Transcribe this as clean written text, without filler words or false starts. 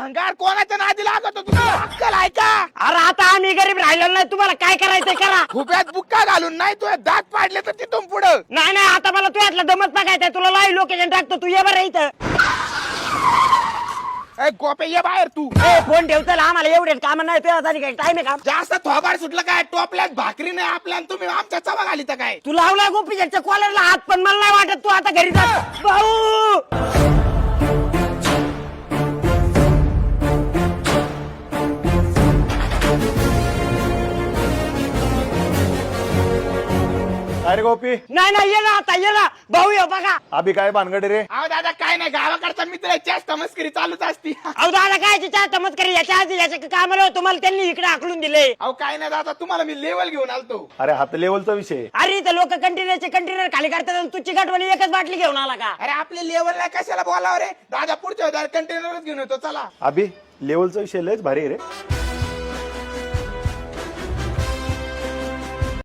भंगार कोणाच्या नादी लागत होतो तुला अक्कल आहे का? अरे आता आम्ही गरीब राहिलेलो नाही, तुम्हाला काय करायचंय करा. खुब्यात बुक्का घालून नाही तुझे दात पाडले तर तिथून पुढं नाही नाही, आता मला तू यातलं दमत बघायचंय, तुला लाईव्ह लोकेशन टाकतो, तू ये बरं इथं. ए, गोपे ये बाहेर तू. ए फोन ठेव, चल आम्हाला एवढे काम नाही, तुझ्या काय टाइम आहे का? जास्त थोबाड सुटलं काय? टोपल्यात भाकरी नाही आपल्या आणि तुम्ही आमच्या चवा घाली तर काय? तू लावलाय गोपीच्या कॉलरला हात, पण मला नाही वाटत तू आता घरी जा. भाऊ अरे गोपी, नाही नाही, ये ना आता, ये ना भाऊ, ये बघा. अभि काय भानगड रे? अहो दादा काय नाही, गावाकडचा मित्र जास्त मस्करी चालूच असती. अहो दादा काय चमत करी, याच्या आधी याच्या कामाला तुम्हाला त्यांनी इकडे आकलून दिले. अहो काय नाही दादा, तुम्हाला मी लेवल घेऊन आलतो. अरे हात लेवलचा विषय. अरे इथं लोक कंटेनर खाली करतात आणि तू चिकटवाणी एकच बाटली घेऊन आला का? अरे आपले लेवल नाही कशाला बोलावं रे दादा, पुढच्या कंटेनरच घेऊन येतो चला. अभि लेवलचा विषय लयच भारी आहे रे.